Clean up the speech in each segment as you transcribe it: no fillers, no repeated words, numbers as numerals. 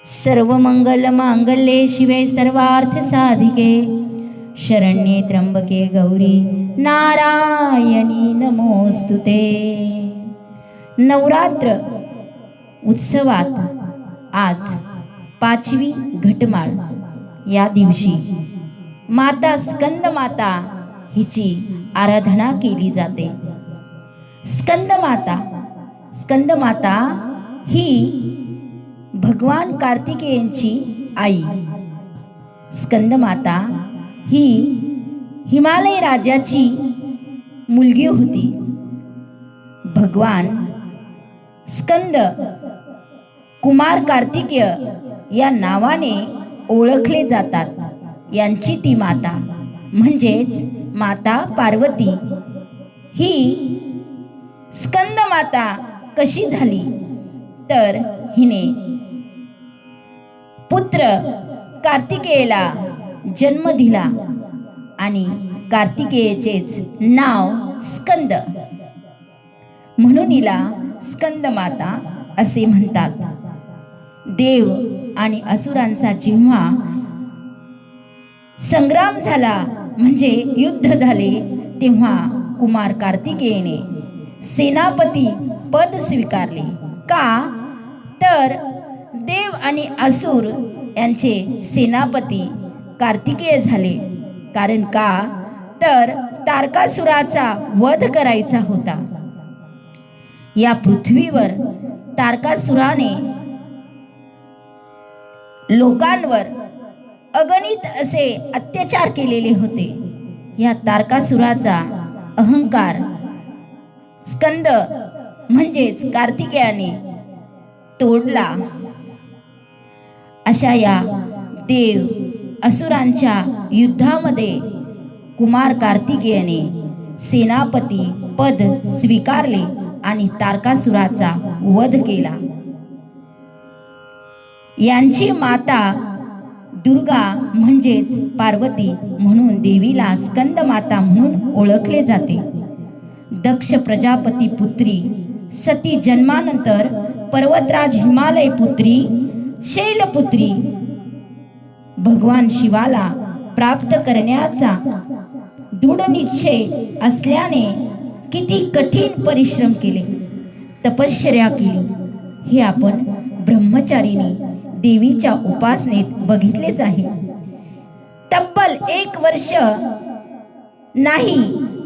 सर्व मंगल मांगल्ये शिवे सर्वार्थ साधिके शरण्ये त्र्यंबके गौरी नारायणी नमोस्तुते। नवरात्र उत्सवात आज 5वी घटमाळ या दिवशी माता स्कंद माता हिची आराधना केली जाते। स्कंद माता ही भगवान कार्तिकेयांची आई। स्कंद माता ही हिमालय राजाची मुलगी होती। भगवान स्कंद कुमार कार्तिकेय या नावाने ओळखले जातात। यांची ती माता म्हणजेच माता पार्वती ही स्कंद माता कशी झाली तर हिने पुत्र कार्तिकेयला जन्म दिला आणि कार्तिकेयचेच नाव स्कंद म्हणून हिला स्कंद माता असे म्हणतात। देव आणि असुरांचा जेव्हा संग्राम झाला म्हणजे युद्ध झाले तेव्हा कुमार कार्तिकेयने सेनापती पद स्वीकारले। का तर देव आणि असुर यांचे सेनापती कार्तिकेय झाले। कारण का तर तारकासुराचा वध करायचा होता। या पृथ्वीवर तारकासुराने लोकांवर अगणित असे अत्याचार केलेले होते। या तारकासुराचा अहंकार स्कंद म्हणजेच कार्तिकेयाने तोडला। अशा या देव असुरांच्या युद्धामध्ये कुमार कार्तिकेयने सेनापती पद स्वीकारले आणि तारकासुराचा वध केला। यांची माता दुर्गा म्हणजेच पार्वती म्हणून देवीला स्कंद माता म्हणून ओळखले जाते। दक्ष प्रजापती पुत्री सती जन्मानंतर पर्वतराज हिमालय पुत्री शैलपुत्री भगवान शिवाला प्राप्त करण्याचा दृढ निश्चय असल्याने किती कठीण परिश्रम केले, तपश्चर्या केली हे आपण ब्रह्मचारिणी देवीच्या उपासनेत बघितलेच आहे। तब्बल 1 वर्ष नाही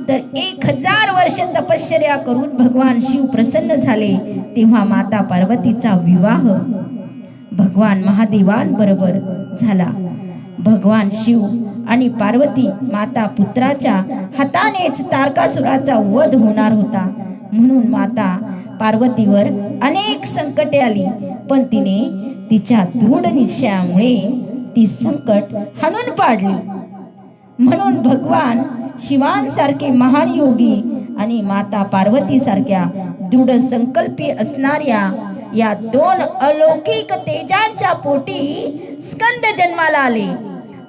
तर 1000 वर्ष तपश्चर्या करून भगवान शिव प्रसन्न झाले। तेव्हा माता पार्वतीचा विवाह भगवान महादेवांबरोबर झाला। भगवान शिव आणि पार्वती माता पुत्राच्या हातानेच तारकासुराचा वध होणार होता। म्हणून माता पार्वतीवर अनेक संकटे आली, पण तिने तिच्या दृढ निश्चयामुळे ती संकट हाणून पाडली। म्हणून भगवान शिवांसारखे महान योगी आणि माता पार्वती सारख्या दृढ संकल्पी असणाऱ्या या 2 अलौकिक तेजांच्या पोटी स्कंद जन्माला आले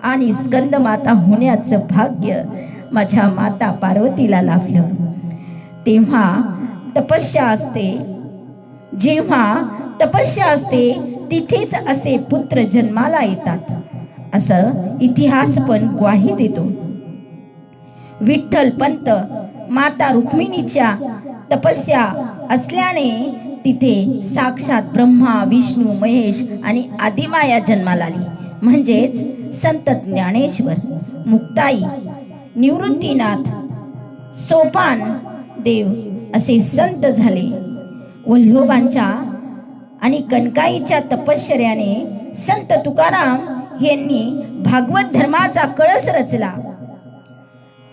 आणि स्कंद माता होण्याचं भाग्य माझ्या माता पार्वतीला लाभलं। तेव्हा तपस्या असते, जेव्हा तपस्या असते तिथेच असे पुत्र जन्माला येतात असं इतिहास पण ग्वाही देतो। विठ्ठल पंत माता रुक्मिणीच्या तपस्या असल्याने तिथे साक्षात ब्रह्मा विष्णू महेश आणि आदिमाया जन्माला आली। म्हणजेच संत ज्ञानेश्वर मुक्ताई निवृत्तीनाथ सोपान देव असे संत झाले। वल्लोबांच्या आणि कनकाईच्या तपश्चर्याने संत तुकाराम यांनी भागवत धर्माचा कळस रचला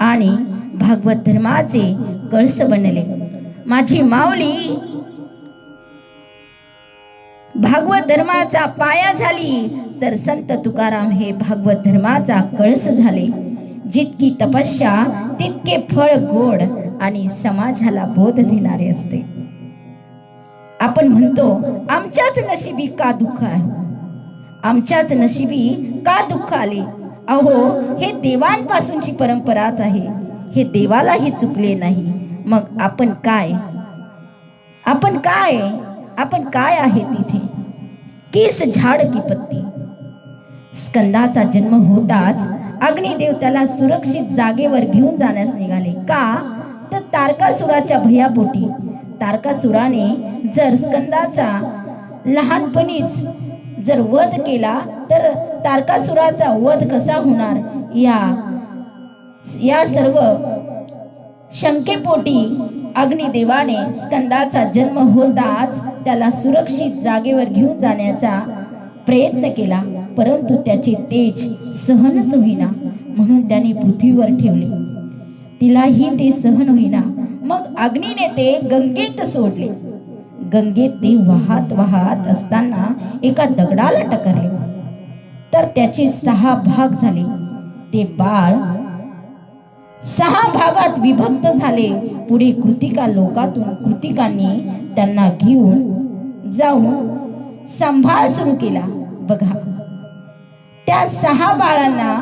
आणि भागवत धर्माचे कळस बनले। माझी माऊली भागवत धर्माचा पाया झाली तर संत तुकाराम हे भागवत धर्माचा कळस झाले। जितकी तपस्या तितके फळ गोड आणि समाजाला बोध देणारे असते। आपण म्हणतो आमच्याच नशिबी का दुःख आहे, आमच्याच नशिबी का दुःख आले। अहो हे देवांपासूनची परंपराच आहे, हे देवालाही चुकले नाही। मग आपण काय आहे तिथे? किस झाड की पत्ती. स्कंदाचा जन्म होताच अग्निदेव त्याला सुरक्षित जागेवर घेऊन जाण्यास निघाले. का तर तारकासुराच्या भयापोटी. तारकासुराने जर स्कंदाचा लहानपणीच जर वध केला तर तारकासुराचा वध कसा होणार, या सर्व शंकेपोटी अग्निदेवाने स्कंदाचा जन्म होताच त्याला सुरक्षित जागेवर घेऊन जाण्याचा प्रयत्न केला, परंतु त्याचे तेज सहनच होईना, म्हणून त्याने पृथ्वीवर ठेवले. तिलाही ते सहन होईना. मग अग्नीने ते गंगेत सोडले. गंगेत ते वाहत वाहत असताना एका दगडाला टकरले, तर त्याचे 6 भाग झाले. ते बाळ 6 भागात विभक्त झाले. पुढे कृतिका लोकातून कृतिकांनी त्यांना घेऊन जाऊन सांभाळ सुरू केला. बघा, त्या 6 बाळांना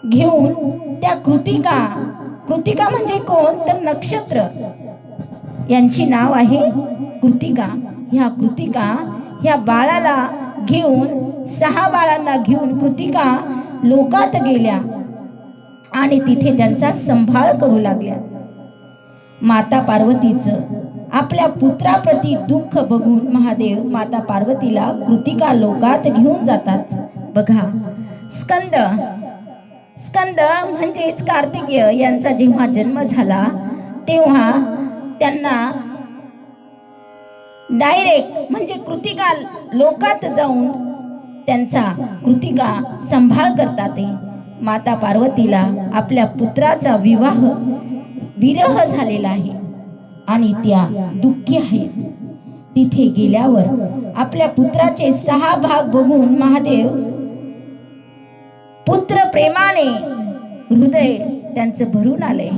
घेऊन त्या कृतिका म्हणजे कोण तर नक्षत्र, यांची नाव आहे कृतिका. ह्या कृतिका ह्या बाळाला घेऊन 6 बाळांना घेऊन कृतिका लोकात गेल्या आणि तिथे त्यांचा सांभाळ करू लागल्या. माता पार्वतीचं आपल्या पुत्राप्रती दुःख बघून महादेव माता पार्वतीला कृतिका लोकात घेऊन जातात. बघा, स्कंद म्हणजेच कार्तिकेय यांचा जेव्हा जन्म झाला तेव्हा त्यांना डायरेक्ट म्हणजे कृतिका लोकात जाऊन त्यांचा कृतिका सांभाळ करतात. माता पार्वतीला आपल्या पुत्राचा विरह झालेला आहे आणि त्या दुःखी आहेत. तिथे गेल्यावर आपल्या पुत्राचे 6 भाग बघून महादेव पुत्र प्रेमाने हृदय त्यांचं भरून आले.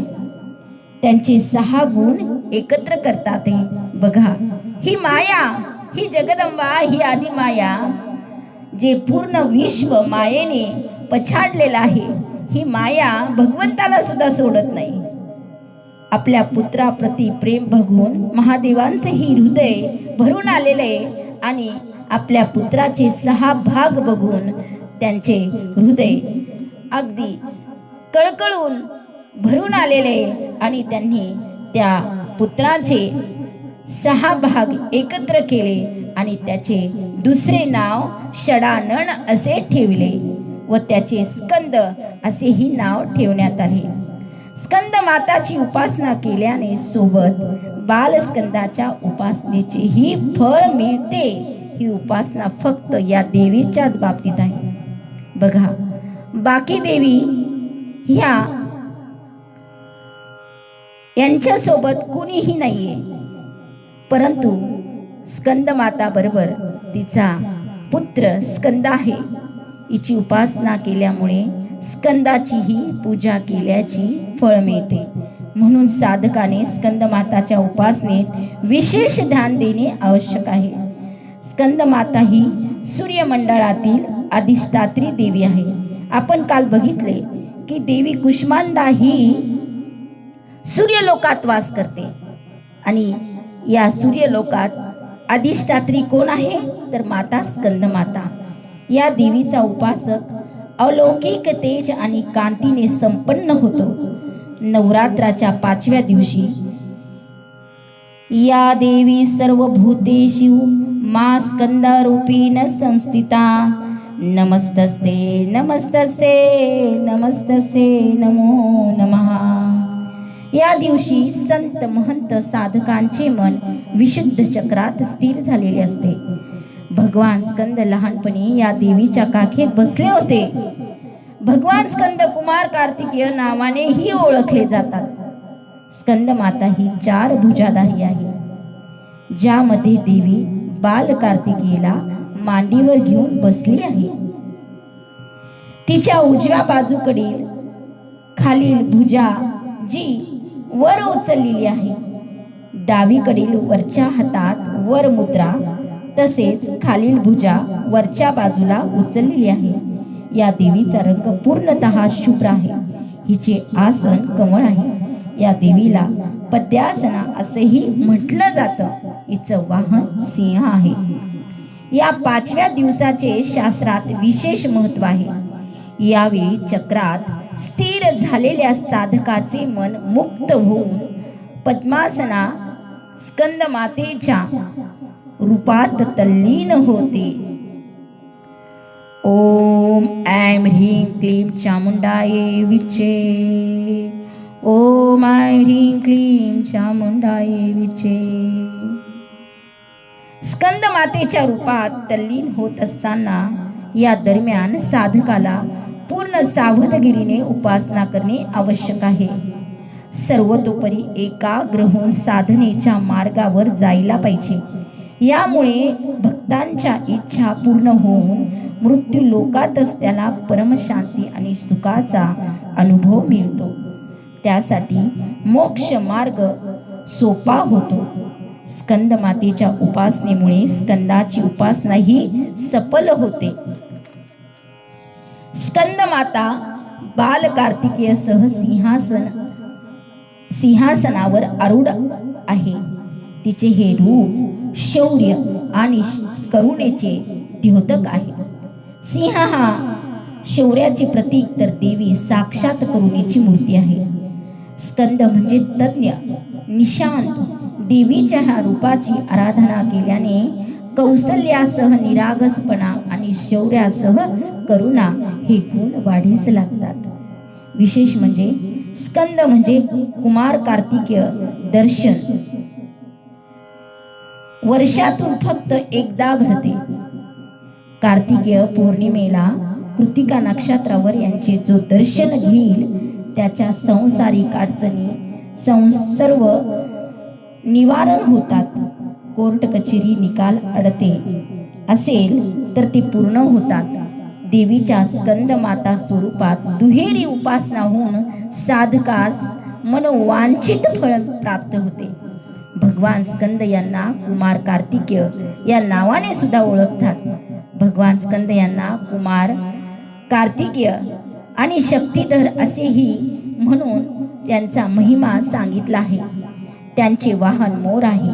त्यांचे 6 गुण एकत्र करतात. बघा, ही माया, ही जगदंबा, ही आदि माया, जे पूर्ण विश्व मायेने पछाडलेलं आहे, ही माया भगवंताला सुद्धा सोडत नाही. आपल्या पुत्राप्रती प्रेम बघून महादेवांचे ही हृदय भरून आलेले आणि आपल्या पुत्राचे 6 भाग बघून त्यांचे हृदय अगदी कळकळून भरून आलेले आणि त्यांनी त्या पुत्राचे 6 भाग एकत्र केले आणि त्याचे दुसरे नाव षडानन असे ठेवले व त्याचे स्कंद असेही नाव ठेवण्यात आले. स्कंद माताची उपासना केल्याने सोबत बालस्कंदाच्या उपासनेचेही फळ मिळते. ही उपासना फक्त या देवीच्याच बाबतीत आहे. बघा, बाकी देवी यांच्यासोबत कुणीही नाहीये, परंतु स्कंद माता बरोबर तिचा पुत्र स्कंद आहे. हिची उपासना केल्यामुळे स्कंदाचीही पूजा केल्याची फळ मिळते. म्हणून साधकाने स्कंद माताच्या उपासनेत विशेष ध्यान देणे आवश्यक आहे. स्कंद माता ही सूर्यमंडळातील अधिष्ठात्री देवी आहे. आपण काल बघितले की देवी कुष्मांडा ही सूर्यलोकात वास करते आणि या सूर्यलोकात अधिष्ठात्री कोण आहे तर माता स्कंद माता. या देवीचा उपासक अलौकिक तेज आणि कांतीने संपन्न होतो. नवरात्राच्या 5व्या दिवशी या देवी सर्व भूतेषु मा स्कंदरूपेण संस्थिता. नमस्तस्ते नमस्तस्ते नमस्तस्ते नमो नमः. या दिवशी संत महंत साधकांचे मन विशुद्ध चक्रात स्थिर झालेले असते. भगवान स्कंद लहानपणी या देवीच्या काखेत बसले होते. भगवान स्कंद कुमार कार्तिकेय नावानेही ओळखले जातात. स्कंद माता ही 4 भुजाधारी आहे, ज्यामध्ये देवी बाल कार्तिकेयला मांडीवर घेऊन बसली आहे. तिच्या उजव्या बाजूकडील खालील भुजा जी वर उचललेली आहे, डावीकडील वरच्या हातात वर मुद्रा, तसेच खालील भुजा वरच्या बाजूला उचललेली आहे. या देवीचा रंग पूर्णतः शुभ्र आहे. हिचे आसन कमळ आहे. या देवीला पद्यासना असेही म्हटलं जातं. हिचं वाहन सिंह आहे. या 5व्या दिवसाचे शास्त्रात विशेष महत्त्व आहे। यावेळी चक्रात स्थिर झालेल्या साधकाचे मन मुक्त होऊन पद्मासना स्कंद मातेच्या रूपात तल्लीन होते। ओम ऐं ह्रीं क्लीं चामुंडाये विचे। ओम ऐं ह्रीं क्लीं चामुंडाये विचे। स्कंद मातेच्या रूपात तल्लीन होत असताना या दरम्यान साधकाला पूर्ण सावधगिरीने उपासना करणे आवश्यक आहे। सर्वतोपरी एकाग्र होऊन साधनेच्या मार्गावर जायला पाहिजे। यामुळे भक्तांच्या इच्छा पूर्ण होऊन मृत्यू लोकातच त्याला परमशांती आणि सुखाचा अनुभव मिळतो। त्यासाठी मोक्ष मार्ग सोपा होतो। स्कंद मातेच्या उपासनेमुळे स्कंदाची उपासना ही सफल होते। स्कंद माता बाल कार्तिकेयसह सिंहासनावर आरूढ आहे। तिचे हे रूप शौर्य आणि करुणेचे द्योतक आहे। सिंह हा शौर्याचे प्रतीक तर देवी साक्षात करुणेची मूर्ती आहे। स्कंद म्हणजे तज्ञ निशांत। देवीच्या ह्या रूपाची आराधना केल्याने कौशल्यासह निरागसपणा आणि शौर्यासह करुणा हे गुण वाढीस लागतात। विशेष म्हणजे स्कंद म्हणजे कुमार कार्तिकेय दर्शन वर्षातून फक्त एकदा घडते। कार्तिकेय पौर्णिमेला कृतिका नक्षत्रावर यांचे जो दर्शन घेईल त्याच्या संसारिक अडचणी सर्व निवारण होतात। कोर्ट कचेरी निकाल अडते असेल तर ते पूर्ण होतात। देवीच्या स्कंद माता स्वरूपात दुहेरी उपासना होऊन साधकास मनोवांछित फळ प्राप्त होते। भगवान स्कंद यांना कुमार कार्तिकेय या नावाने सुद्धा ओळखतात। भगवान स्कंद यांना कुमार कार्तिकेय आणि शक्तिधर असेही म्हणून त्यांचा महिमा सांगितला आहे। त्यांचे वाहन मोर आहे।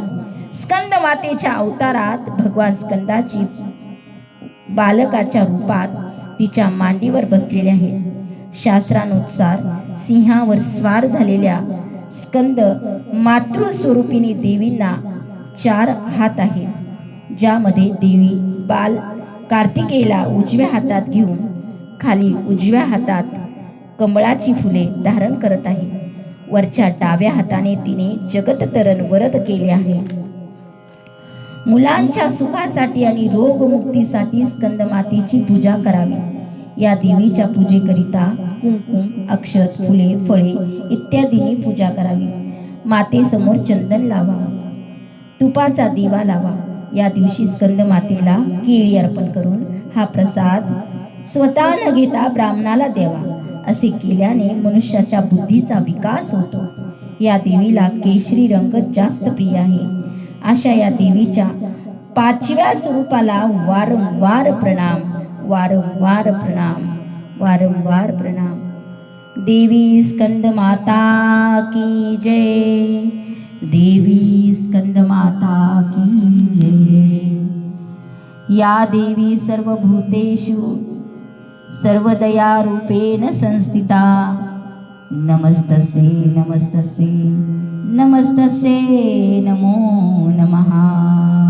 स्कंद मातेच्या अवतारात भगवान स्कंदाची बालकाच्या रूपात तिच्या मांडीवर बसलेले आहेत। शास्त्रानुसार सिंहावर स्वार झालेल्या स्कंद मातृस्वरूपिणी देवींना 4 हात आहेत, ज्यामध्ये देवी बाल कार्तिकेयला उजव्या हातात घेऊन खाली उजव्या हातात कमळाची फुले धारण करत आहे। वरच्या डाव्या हाताने तिने जगततरण वरद केले आहे। मुलांच्या सुखासाठी आणि रोगमुक्तीसाठी स्कंद मातेची पूजा करावी। या देवीच्या पूजेकरिता कुंकुम अक्षत फुले फळे इत्यादींनी पूजा करावी। मातेसमोर चंदन लावावा, तुपाचा दिवा लावा। या दिवशी स्कंद मातेला केळी अर्पण करून हा प्रसाद स्वतः न घेता ब्राह्मणाला द्यावा। असे केल्याने मनुष्याच्या बुद्धीचा विकास होतो। या देवीला केशरी रंग जास्त प्रिय आहे। अशा या देवीच्या 5व्या स्वरूपाला वारंवार प्रणाम, वारंवार प्रणाम, वारंवार प्रणाम। देवी स्कंद माता की जय, देवी स्कंद माता की जय। या देवी सर्वभूतेषु सर्वदयारूपेण संस्थिता। नमस्तस्यै नमस्तस्यै नमस्तस्यै नमो नमः।